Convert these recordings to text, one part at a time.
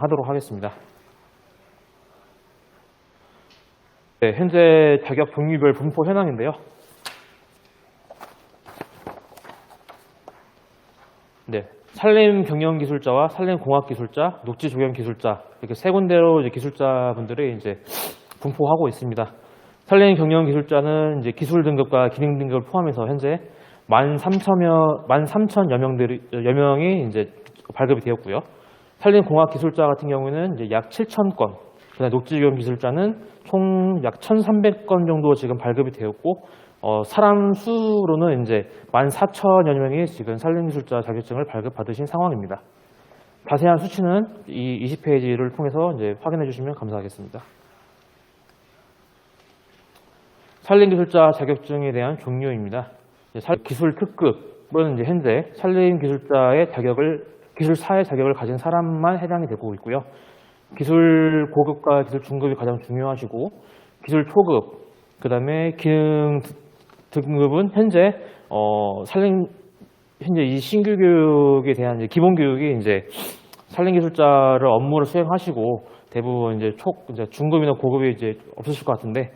하도록 하겠습니다. 네, 현재 자격 종류별 분포 현황인데요. 네, 산림 경영기술자와 산림 공학기술자, 녹지 조경 기술자 이렇게 세 군데로 이제 기술자분들이 이제 분포하고 있습니다. 산림 경영기술자는 이제 기술 등급과 기능 등급을 포함해서 현재 13,000여 명이 이제 발급이 되었고요. 산림 공학기술자 같은 경우에는 이제 약 7,000건, 그다음에 녹지 조경 기술자는 총 약 1,300건 정도 지금 발급이 되었고, 사람 수로는 이제 14,000여 명이 지금 산림기술자 자격증을 발급받으신 상황입니다. 자세한 수치는 이 20페이지를 통해서 이제 확인해 주시면 감사하겠습니다. 산림기술자 자격증에 대한 종류입니다. 기술 특급은 이제 현재 산림기술자의 기술사의 자격을 가진 사람만 해당이 되고 있고요. 기술 고급과 기술 중급이 가장 중요하시고, 기술 초급, 그 다음에 기능 등급은 현재 현재 이 신규 교육에 대한 이제 기본 교육이 이제 산림기술자를 업무를 수행하시고 대부분 이제 중급이나 고급이 이제 없으실 것 같은데,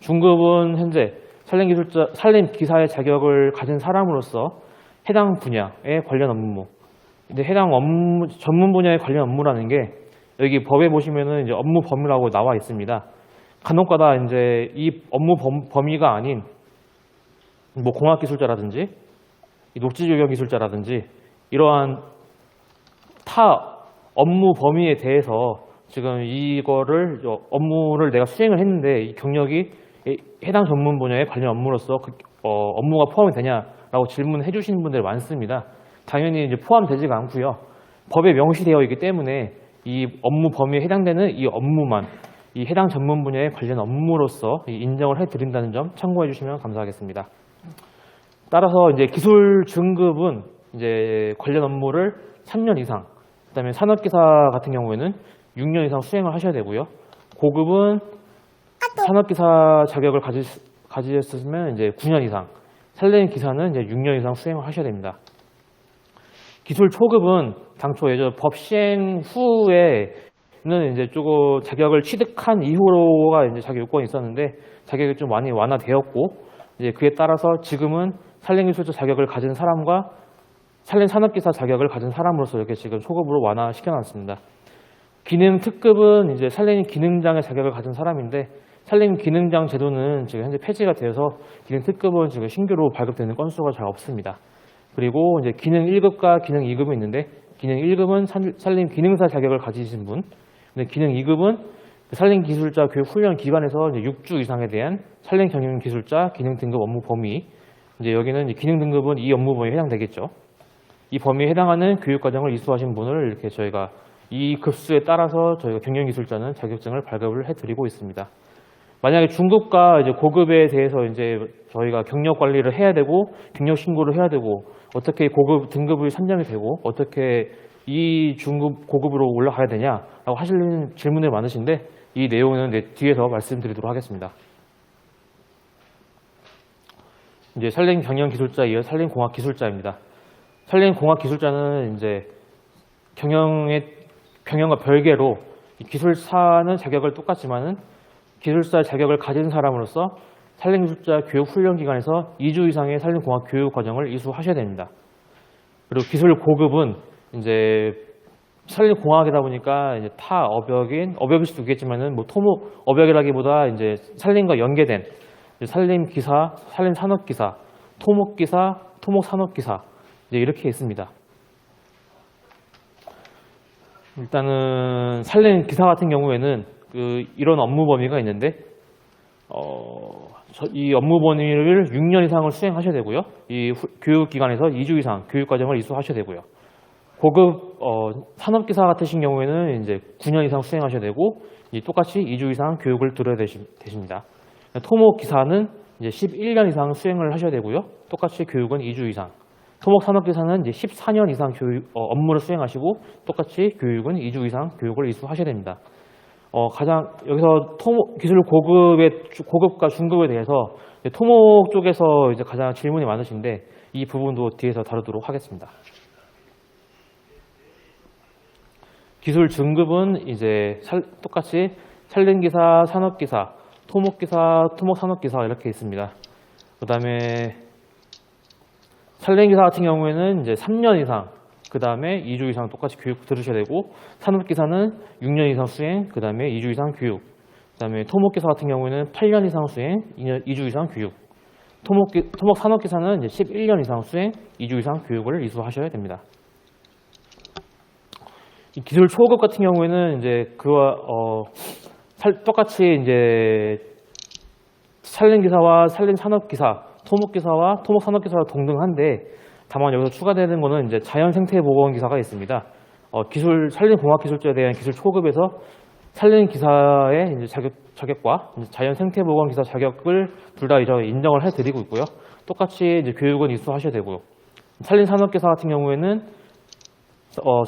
중급은 현재 산림기사의 자격을 가진 사람으로서 해당 분야에 관련 업무, 근데 해당 업무 전문 분야에 관련 업무라는 게 여기 법에 보시면은 이제 업무 범위라고 나와 있습니다. 간혹가다 이제 이 업무 범위가 아닌 뭐 공학기술자라든지 녹지조경기술자라든지 이러한 타 업무 범위에 대해서 지금 이거를 업무를 내가 수행을 했는데 이 경력이 해당 전문 분야의 관련 업무로서 업무가 포함이 되냐라고 질문해 주시는 분들이 많습니다. 당연히 이제 포함되지가 않고요. 법에 명시되어 있기 때문에 이 업무 범위에 해당되는 이 업무만 이 해당 전문 분야의 관련 업무로서 인정을 해드린다는 점 참고해 주시면 감사하겠습니다. 따라서 이제 기술 중급은 이제 관련 업무를 3년 이상, 그다음에 산업기사 같은 경우에는 6년 이상 수행을 하셔야 되고요. 고급은 산업기사 자격을 가지셨으면 이제 9년 이상, 산림기사는 이제 6년 이상 수행을 하셔야 됩니다. 기술 초급은 당초 예전 법 시행 후에는 이제 조금 자격을 취득한 이후로가 이제 자격 요건이 있었는데 자격이 좀 많이 완화되었고, 이제 그에 따라서 지금은 산림기술자 자격을 가진 사람과 산림산업기사 자격을 가진 사람으로서 이렇게 지금 초급으로 완화시켜놨습니다. 기능 특급은 이제 산림기능장의 자격을 가진 사람인데, 산림기능장 제도는 지금 현재 폐지가 되어서 기능 특급은 지금 신규로 발급되는 건수가 잘 없습니다. 그리고 이제 기능 1급과 기능 2급이 있는데, 기능 1급은 산림기능사 자격을 가지신 분, 근데 기능 2급은 산림기술자 교육훈련기관에서 이제 6주 이상에 대한 산림경영기술자 기능 등급 업무 범위, 이제 여기는 이제 기능 등급은 이 업무 범위에 해당되겠죠. 이 범위에 해당하는 교육과정을 이수하신 분을 이렇게 저희가 이 급수에 따라서 저희가 경영기술자는 자격증을 발급을 해드리고 있습니다. 만약에 중급과 이제 고급에 대해서 이제 저희가 경력 관리를 해야 되고 경력 신고를 해야 되고 어떻게 고급 등급이 산정이 되고 어떻게 이 중급 고급으로 올라가야 되냐라고 하시는 질문을 많으신데, 이 내용은 이제 뒤에서 말씀드리도록 하겠습니다. 이제 산림경영기술자에 이어 산림공학기술자입니다. 산림공학기술자는 이제 경영과 별개로 기술사는 자격을 똑같지만은 기술사 자격을 가진 사람으로서 산림기술자 교육훈련기관에서 2주 이상의 산림공학 교육 과정을 이수하셔야 됩니다. 그리고 기술 고급은 이제 산림공학이다 보니까 이제 타 업역일 수도 있겠지만은 뭐 토목 업역이라기보다 이제 산림과 연계된 산림기사, 산림산업기사, 토목기사, 토목산업기사 이제 이렇게 있습니다. 일단은 산림기사 같은 경우에는 이런 업무 범위가 있는데, 이 업무 범위를 6년 이상을 수행하셔야 되고요. 이 교육기관에서 2주 이상 교육과정을 이수하셔야 되고요. 고급 산업기사 같으신 경우에는 이제 9년 이상 수행하셔야 되고, 똑같이 2주 이상 교육을 들어야 되십니다. 토목기사는 이제 11년 이상 수행을 하셔야 되고요. 똑같이 교육은 2주 이상. 토목산업기사는 이제 14년 이상 업무를 수행하시고 똑같이 교육은 2주 이상 교육을 이수하셔야 됩니다. 가장 여기서 기술 고급과 중급에 대해서 토목 쪽에서 이제 가장 질문이 많으신데 이 부분도 뒤에서 다루도록 하겠습니다. 기술 중급은 이제 똑같이 산림기사, 산업기사, 토목기사, 토목산업기사 이렇게 있습니다. 그 다음에 산림기사 같은 경우에는 이제 3년 이상, 그 다음에 2주 이상 똑같이 교육 들으셔야 되고, 산업기사는 6년 이상 수행, 그 다음에 2주 이상 교육, 그 다음에 토목기사 같은 경우에는 8년 이상 수행, 2주 이상 교육, 토목산업기사는 이제 11년 이상 수행, 2주 이상 교육을 이수하셔야 됩니다. 이 기술 초급 같은 경우에는 이제 그와 똑같이 이제 산림기사와 산림산업기사, 토목기사와 토목산업기사와 동등한데, 다만 여기서 추가되는 것은 이제 자연생태보건기사가 있습니다. 산림공학기술자에 대한 기술 초급에서 산림기사의 이제 자격과 이제 자연생태보건기사 자격을 둘 다 이제 인정을 해드리고 있고요. 똑같이 이제 교육은 이수하셔야 되고요. 산림산업기사 같은 경우에는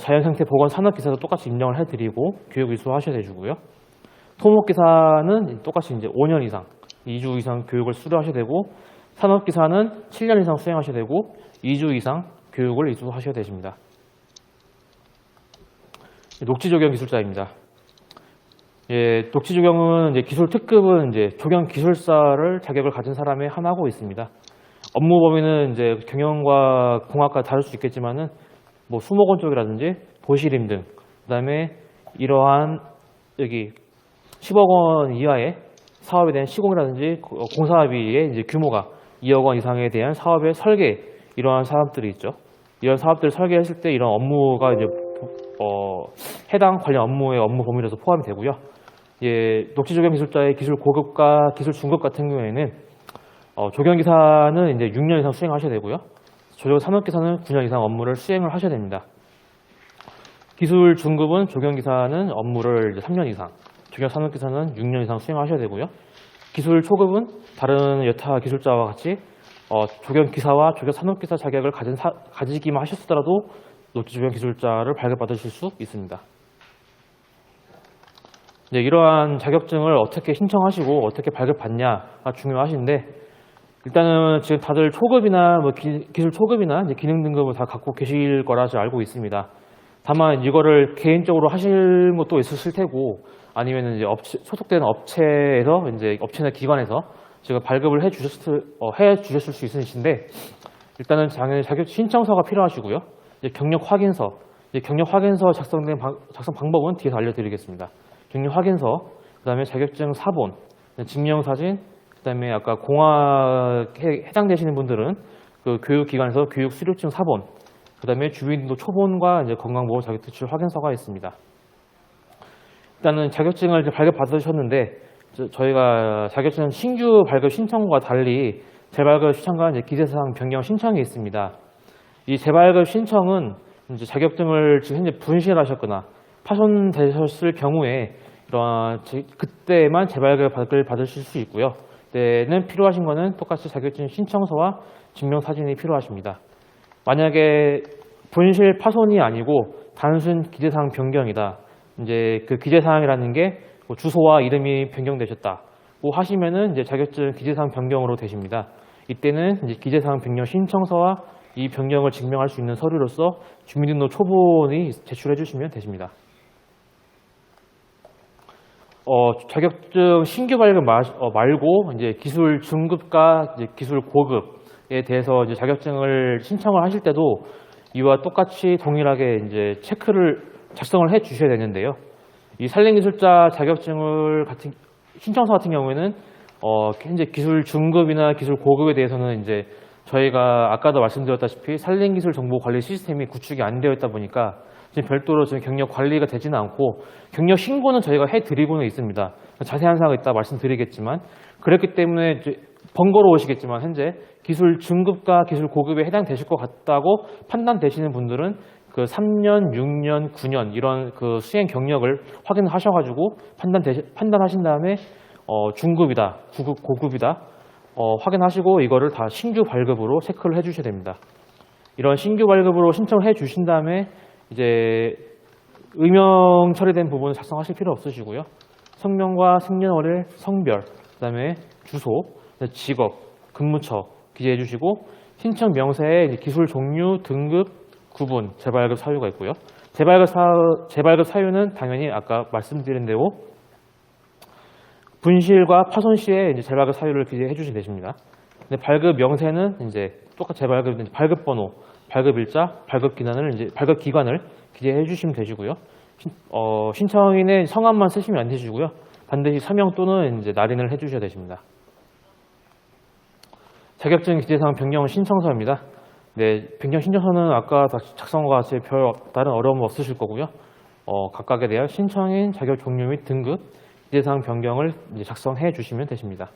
자연생태보건산업기사도 똑같이 인정을 해드리고 교육 이수하셔야 되고요. 토목기사는 똑같이 이제 5년 이상, 2주 이상 교육을 수료하셔야 되고, 산업기사는 7년 이상 수행하셔야 되고, 2주 이상 교육을 이수하셔야 되십니다. 녹지조경 기술자입니다. 예, 녹지조경은 이제 기술 특급은 이제 조경 기술사를 자격을 가진 사람이 하나고 있습니다. 업무 범위는 이제 경영과 공학과 다를 수 있겠지만은 뭐 수목원 쪽이라든지 보시림 등, 그다음에 이러한 여기 10억 원 이하의 사업에 대한 시공이라든지 공사비의 이제 규모가 2억 원 이상에 대한 사업의 설계, 이러한 사업들이 있죠. 이런 사업들을 설계했을 때 이런 업무가 이제 해당 관련 업무의 업무 범위로서 포함이 되고요. 예, 녹지조경 기술자의 기술 고급과 기술 중급 같은 경우에는 조경기사는 이제 6년 이상 수행하셔야 되고요. 산업기사는 9년 이상 업무를 수행을 하셔야 됩니다. 기술 중급은 조경기사는 업무를 이제 3년 이상, 조경산업기사는 6년 이상 수행하셔야 되고요. 기술 초급은 다른 여타 기술자와 같이 조경기사와 조경산업기사 자격을 가지기만 하셨더라도 녹지조경 기술자를 발급받으실 수 있습니다. 네, 이러한 자격증을 어떻게 신청하시고 어떻게 발급받냐가 중요하신데, 일단은 지금 다들 초급이나 기술 초급이나 이제 기능 등급을 다 갖고 계실 거라 알고 있습니다. 다만 이거를 개인적으로 하실 것도 있으실 테고, 아니면 이제 소속된 업체에서 이제 업체나 기관에서 제가 발급을 해 주셨을 수 있으신데, 일단은 당연히 자격 신청서가 필요하시고요. 이제 경력 확인서 작성 방법은 뒤에서 알려드리겠습니다. 경력 확인서, 그다음에 자격증 사본, 증명사진, 그다음에 아까 공학에 해당되시는 분들은 그 교육기관에서 교육 수료증 사본, 그다음에 주민등록 초본과 이제 건강보험 자격 제출 확인서가 있습니다. 일단은 자격증을 이제 발급 받으셨는데, 저희가 자격증 신규 발급 신청과 달리 재발급 신청과 이제 기재사항 변경 신청이 있습니다. 이 재발급 신청은 이제 자격증을 지금 현재 분실하셨거나 파손되셨을 경우에 그때만 재발급을 받으실 수 있고요. 그때는 필요하신 거는 똑같이 자격증 신청서와 증명사진이 필요하십니다. 만약에 분실 파손이 아니고 단순 기재사항 변경이다. 이제 그 기재사항이라는 게 뭐 주소와 이름이 변경되셨다고 하시면은 이제 자격증 기재사항 변경으로 되십니다. 이때는 이제 기재사항 변경 신청서와 이 변경을 증명할 수 있는 서류로서 주민등록 초본이 제출해 주시면 되십니다. 자격증 신규 발급 말고 이제 기술 중급과 이제 기술 고급에 대해서 이제 자격증을 신청을 하실 때도 이와 똑같이 동일하게 이제 체크를 작성을 해 주셔야 되는데요. 이 산림기술자 자격증을 신청서 같은 경우에는 현재 기술 중급이나 기술 고급에 대해서는 이제 저희가 아까도 말씀드렸다시피 산림기술 정보 관리 시스템이 구축이 안 되어 있다 보니까 지금 별도로 지금 경력 관리가 되지는 않고, 경력 신고는 저희가 해드리고는 있습니다. 자세한 사항은 이따 말씀드리겠지만, 그렇기 때문에 이제 번거로우시겠지만 현재 기술 중급과 기술 고급에 해당되실 것 같다고 판단되시는 분들은 그 3년, 6년, 9년 이런 그 수행 경력을 확인하셔가지고 판단하신 다음에 중급이다, 고급이다 확인하시고 이거를 다 신규 발급으로 체크를 해주셔야 됩니다. 이런 신규 발급으로 신청을 해주신 다음에 이제 의명 처리된 부분은 작성하실 필요 없으시고요. 성명과 생년월일, 성별, 그다음에 주소, 직업, 근무처 기재해 주시고, 신청 명세에 기술 종류, 등급, 구분, 재발급 사유가 있고요. 재발급 사유는 당연히 아까 말씀드린 대로 분실과 파손 시에 이제 재발급 사유를 기재해 주시면 되십니다. 근데 발급 명세는 이제 똑같이 재발급 발급 번호, 발급 일자, 발급 기관을 기재해 주시면 되시고요. 신청인의 성함만 쓰시면 안 되시고요. 반드시 서명 또는 이제 날인을 해 주셔야 되십니다. 자격증 기재사항 변경 신청서입니다. 네, 변경 신청서는 아까 작성과 같이 별 다른 어려움 없으실 거고요. 각각에 대한 신청인 자격 종류 및 등급 기재사항 변경을 이제 작성해 주시면 되십니다.